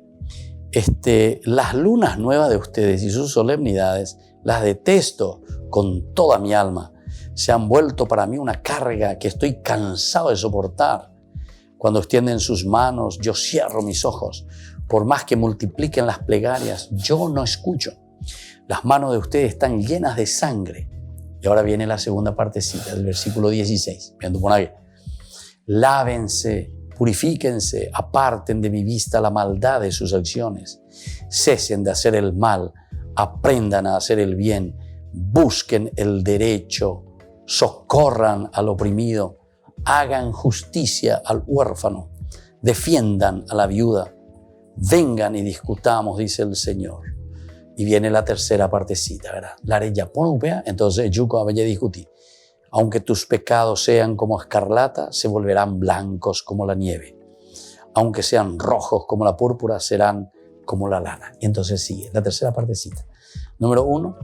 las lunas nuevas de ustedes y sus solemnidades las detesto con toda mi alma. Se han vuelto para mí una carga que estoy cansado de soportar. Cuando extienden sus manos, yo cierro mis ojos. Por más que multipliquen las plegarias, yo no escucho. Las manos de ustedes están llenas de sangre. Y ahora viene la segunda partecita del versículo 16. Lávense, purifíquense, aparten de mi vista la maldad de sus acciones. Cesen de hacer el mal, aprendan a hacer el bien, busquen el derecho, socorran al oprimido, hagan justicia al huérfano, defiendan a la viuda, vengan y discutamos, dice el Señor. Y viene la tercera partecita, ¿verdad? La reya pone, entonces yuko había discutir. Aunque tus pecados sean como escarlata, se volverán blancos como la nieve. Aunque sean rojos como la púrpura, serán como la lana. Y entonces sigue la tercera partecita. Número 1,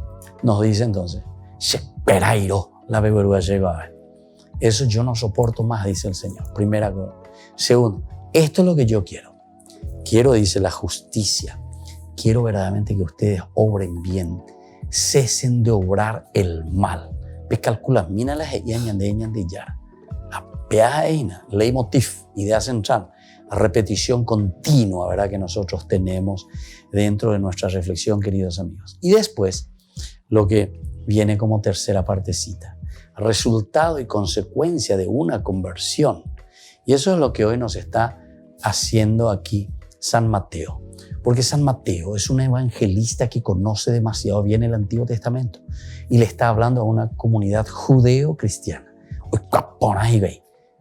nos dice entonces, Sheperairo, la beberuga llega. Eso yo no soporto más, dice el Señor. Primera cosa. Segundo, esto es lo que yo quiero. Quiero, dice, la justicia. Quiero verdaderamente que ustedes obren bien. Cesen de obrar el mal. Ves, calcula, mira las de yara. Apeaina, leitmotiv, idea central. Repetición continua, ¿verdad? Que nosotros tenemos dentro de nuestra reflexión, queridos amigos. Y después, lo que viene como tercera partecita. Resultado y consecuencia de una conversión. Y eso es lo que hoy nos está haciendo aquí San Mateo. Porque San Mateo es un evangelista que conoce demasiado bien el Antiguo Testamento y le está hablando a una comunidad judeo-cristiana.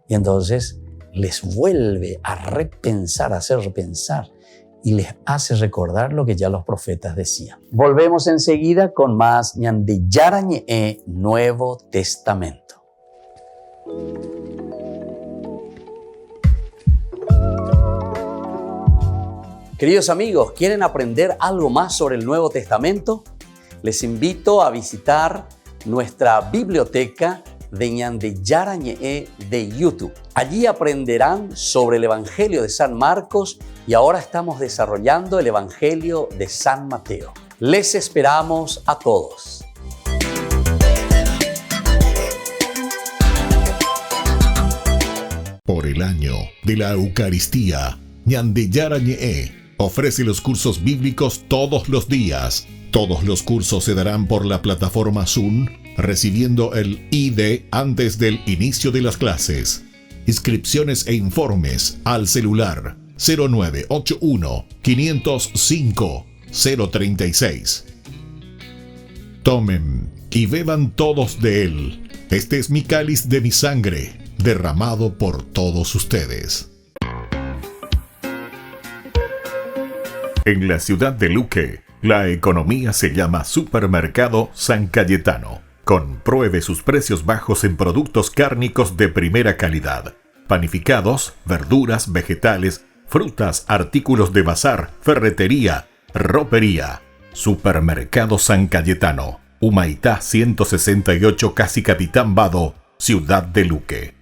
Y entonces les vuelve a repensar, a hacer repensar y les hace recordar lo que ya los profetas decían. Volvemos enseguida con más Ñandeyarañe Nuevo Testamento. Queridos amigos, ¿quieren aprender algo más sobre el Nuevo Testamento? Les invito a visitar nuestra biblioteca de Ñandeyarañe de YouTube. Allí aprenderán sobre el Evangelio de San Marcos y ahora estamos desarrollando el Evangelio de San Mateo. Les esperamos a todos. Por el año de la Eucaristía, Ñandeyarañe ofrece los cursos bíblicos todos los días. Todos los cursos se darán por la plataforma Zoom, recibiendo el ID antes del inicio de las clases. Inscripciones e informes al celular 0981 505 036. Tomen y beban todos de él. Este es mi cáliz de mi sangre, derramado por todos ustedes. En la ciudad de Luque, la economía se llama Supermercado San Cayetano. Compruebe sus precios bajos en productos cárnicos de primera calidad. Panificados, verduras, vegetales, frutas, artículos de bazar, ferretería, ropería. Supermercado San Cayetano, Humaitá 168, Casi Capitán Vado, Ciudad de Luque.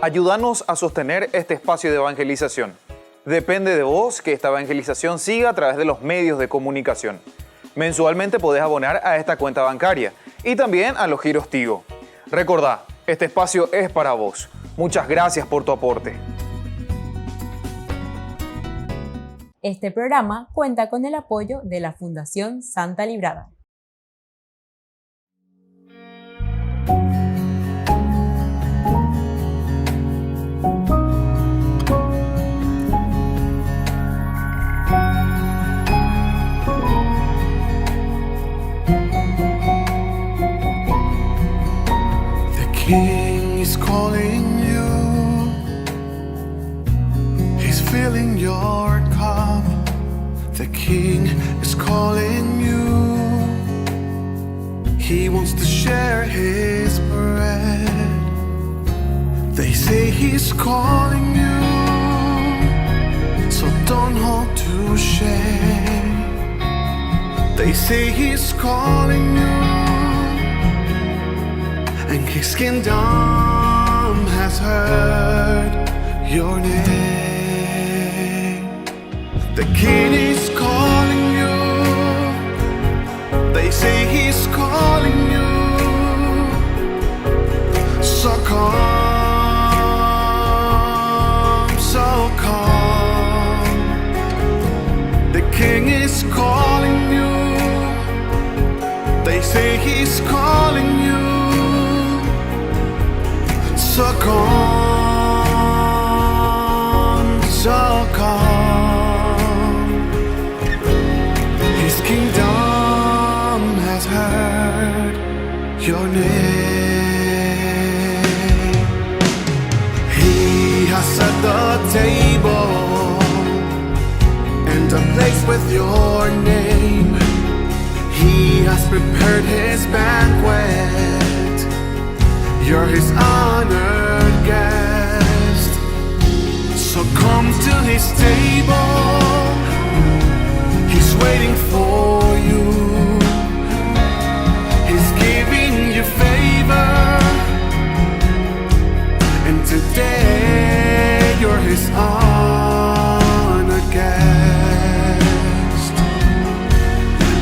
Ayúdanos a sostener este espacio de evangelización. Depende de vos que esta evangelización siga a través de los medios de comunicación. Mensualmente podés abonar a esta cuenta bancaria y también a los giros Tigo. Recordá, este espacio es para vos. Muchas gracias por tu aporte. Este programa cuenta con el apoyo de la Fundación Santa Librada. King is calling you. He's filling your cup. The King is calling you. He wants to share his bread. They say he's calling you, so don't hold to shame. They say he's calling you, and his kingdom has heard your name. The King is calling you. They say he's calling you. So come, so come. The King is calling you. They say he's calling you. So come, so come. His kingdom has heard your name. He has set the table and a place with your name. He has prepared his banquet. You're his honored guest. So come to his table. He's waiting for you. He's giving you favor. And today you're his honored guest.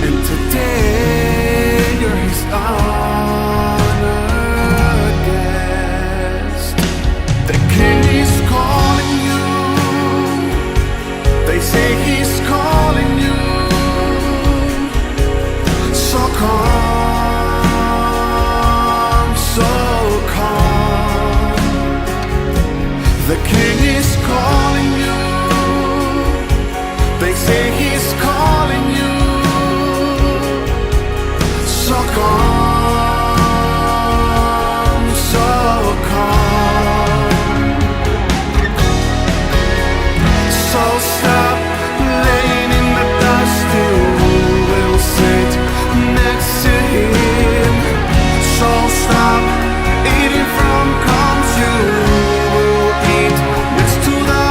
And today you're his honored guest. The King is calling you. They say he's calling you. So come, so come. The King is calling you. They say he's calling you. So come, so come. So stop laying in the dust. You will sit next to him. So stop eating from crumbs. You will eat next to the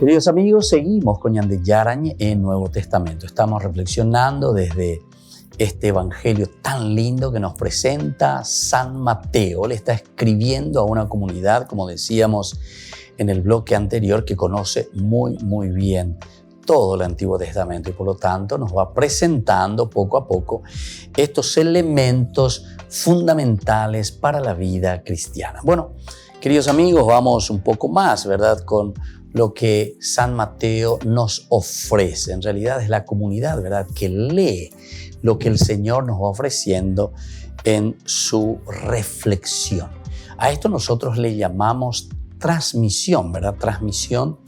Queridos amigos, seguimos con Ñande Yarañe en Nuevo Testamento. Estamos reflexionando desde este evangelio tan lindo que nos presenta San Mateo. Él está escribiendo a una comunidad, como decíamos en el bloque anterior, que conoce muy, muy bien todo el Antiguo Testamento y por lo tanto nos va presentando poco a poco estos elementos fundamentales para la vida cristiana. Bueno, queridos amigos, vamos un poco más, ¿verdad?, con lo que San Mateo nos ofrece. En realidad es la comunidad, ¿verdad?, que lee lo que el Señor nos va ofreciendo en su reflexión. A esto nosotros le llamamos transmisión, ¿verdad? Transmisión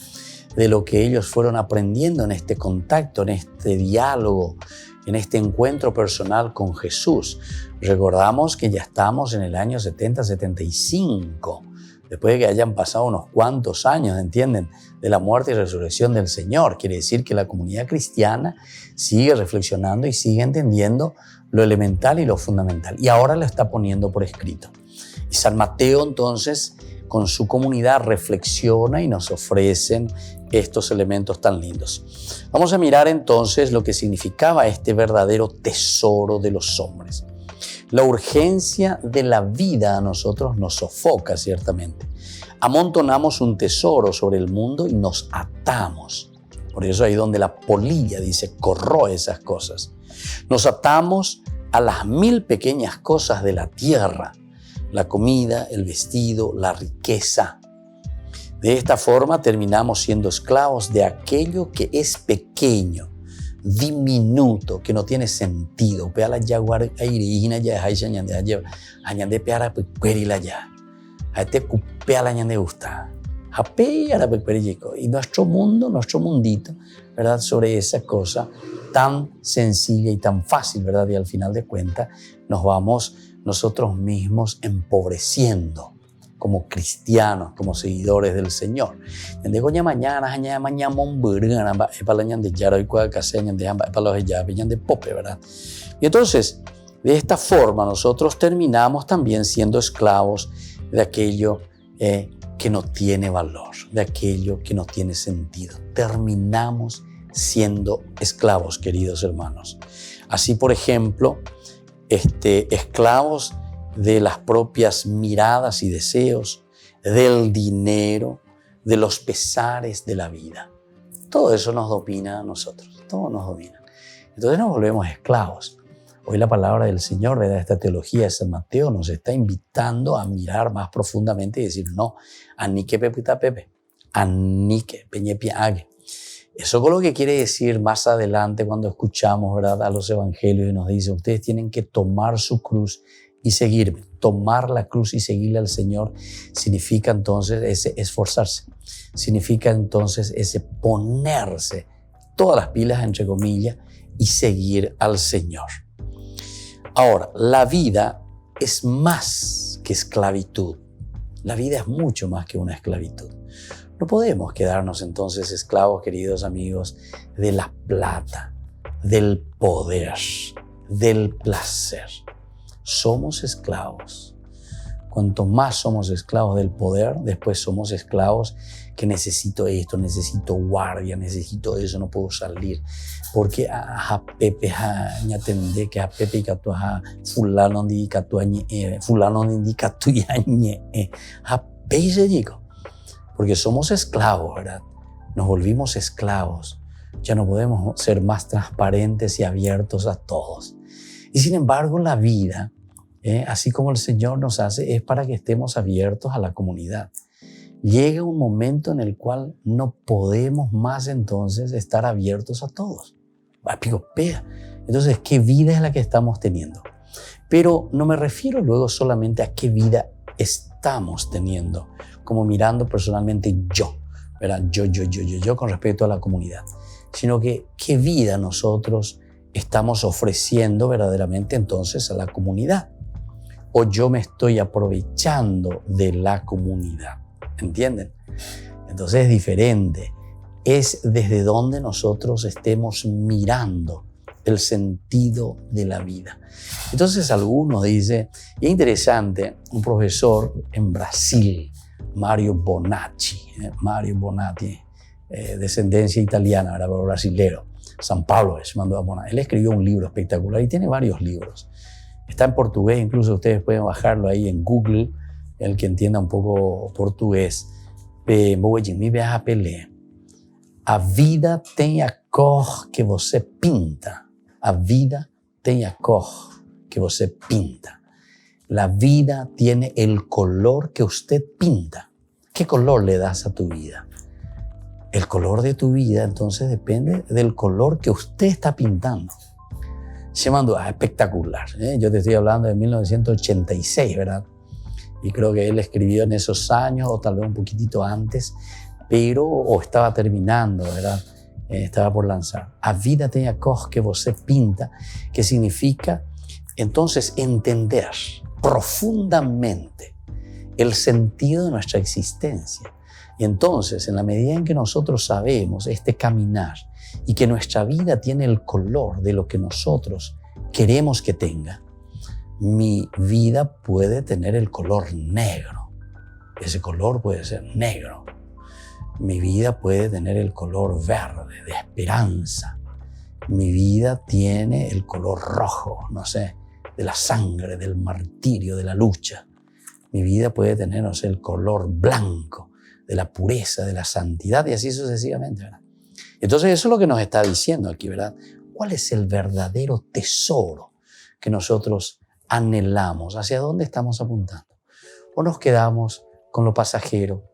de lo que ellos fueron aprendiendo en este contacto, en este diálogo, en este encuentro personal con Jesús. Recordamos que ya estamos en el año 70-75, después de que hayan pasado unos cuantos años, ¿entienden?, de la muerte y resurrección del Señor. Quiere decir que la comunidad cristiana sigue reflexionando y sigue entendiendo lo elemental y lo fundamental. Y ahora lo está poniendo por escrito. Y San Mateo, entonces, con su comunidad reflexiona y nos ofrecen estos elementos tan lindos. Vamos a mirar entonces lo que significaba este verdadero tesoro de los hombres. La urgencia de la vida a nosotros nos sofoca, ciertamente. Amontonamos un tesoro sobre el mundo y nos atamos. Por eso ahí donde la polilla dice, corroe esas cosas. Nos atamos a las 1000 pequeñas cosas de la tierra. La comida, el vestido, la riqueza. De esta forma terminamos siendo esclavos de aquello que es pequeño, diminuto, que no tiene sentido. Pea la jaguar airina ya hay añade peara pecuerila ya. A este cupea la añade gusta. Japea la pecuerico. Y nuestro mundo, nuestro mundito, ¿verdad?, sobre esa cosa tan sencilla y tan fácil, ¿verdad? Y al final de cuentas nos vamos nosotros mismos empobreciendo como cristianos, como seguidores del Señor. Y entonces, de esta forma, nosotros terminamos también siendo esclavos de aquello que no tiene valor, de aquello que no tiene sentido. Terminamos siendo esclavos, queridos hermanos. Así, por ejemplo, esclavos de las propias miradas y deseos, del dinero, de los pesares de la vida. Todo eso nos domina a nosotros, todo nos domina. Entonces nos volvemos esclavos. Hoy la palabra del Señor, ¿verdad?, esta teología de San Mateo nos está invitando a mirar más profundamente y decir, no, anique pepita pepe, anique peñepia ague. Eso es lo que quiere decir más adelante cuando escuchamos, ¿verdad?, a los evangelios y nos dice, ustedes tienen que tomar su cruz y seguirme. Tomar la cruz y seguirle al Señor significa entonces ese esforzarse, significa entonces ese ponerse todas las pilas, entre comillas, y seguir al Señor. Ahora, la vida es más que esclavitud. La vida es mucho más que una esclavitud. No podemos quedarnos entonces esclavos, queridos amigos, de la plata, del poder, del placer. Somos esclavos. Cuanto más somos esclavos del poder, después somos esclavos que necesito esto, necesito guardia, necesito eso, no puedo salir. Porque a Pepe ñatende que a Pepe catu a fulano indica tu yañe a Pepe digo. Porque somos esclavos, ¿verdad? Nos volvimos esclavos. Ya no podemos ser más transparentes y abiertos a todos. Y sin embargo, la vida, así como el Señor nos hace, es para que estemos abiertos a la comunidad. Llega un momento en el cual no podemos más entonces estar abiertos a todos. Entonces, ¿qué vida es la que estamos teniendo? Pero no me refiero luego solamente a qué vida estamos teniendo, como mirando personalmente yo, ¿verdad? Yo con respecto a la comunidad, sino que qué vida nosotros estamos ofreciendo verdaderamente entonces a la comunidad. O yo me estoy aprovechando de la comunidad, ¿entienden? Entonces es diferente. Es desde donde nosotros estemos mirando el sentido de la vida. Entonces algunos dicen, y es interesante, un profesor en Brasil, Mario Bonatti, descendencia italiana, era brasilero. San Pablo se mandó a poner. Él escribió un libro espectacular y tiene varios libros. Está en portugués, incluso ustedes pueden bajarlo ahí en Google, el que entienda un poco português. A vida tem a cor que você pinta. A vida tem a cor que você pinta. La vida tiene el color que usted pinta. ¿Qué color le das a tu vida? El color de tu vida entonces depende del color que usted está pintando. Se mandó espectacular. Yo te estoy hablando de 1986, ¿verdad? Y creo que él escribió en esos años, o tal vez un poquitito antes, pero o estaba terminando, ¿verdad? Estaba por lanzar. A vida tem a cor que você pinta, que significa entonces entender profundamente el sentido de nuestra existencia. Y entonces, en la medida en que nosotros sabemos este caminar y que nuestra vida tiene el color de lo que nosotros queremos que tenga, mi vida puede tener el color negro. Ese color puede ser negro. Mi vida puede tener el color verde, de esperanza. Mi vida tiene el color rojo, no sé, de la sangre, del martirio, de la lucha. Mi vida puede tener, no sé, el color blanco, de la pureza, de la santidad, y así sucesivamente, ¿verdad? Entonces eso es lo que nos está diciendo aquí, ¿verdad? ¿Cuál es el verdadero tesoro que nosotros anhelamos? ¿Hacia dónde estamos apuntando? ¿O nos quedamos con lo pasajero,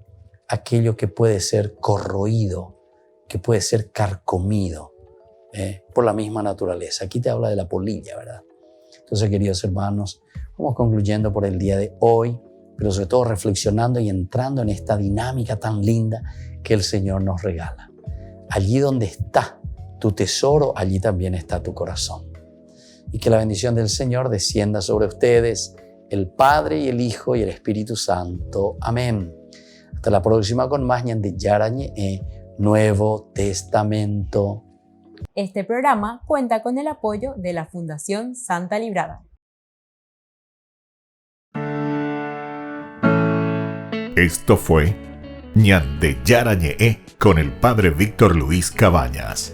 aquello que puede ser corroído, que puede ser carcomido por la misma naturaleza? Aquí te habla de la polilla, ¿verdad? Entonces, queridos hermanos, vamos concluyendo por el día de hoy, pero sobre todo reflexionando y entrando en esta dinámica tan linda que el Señor nos regala. Allí donde está tu tesoro, allí también está tu corazón. Y que la bendición del Señor descienda sobre ustedes, el Padre y el Hijo y el Espíritu Santo. Amén. Hasta la próxima con más Ñande Yarañe, Nuevo Testamento. Este programa cuenta con el apoyo de la Fundación Santa Librada. Esto fue Ñande Yarañe con el Padre Víctor Luis Cabañas.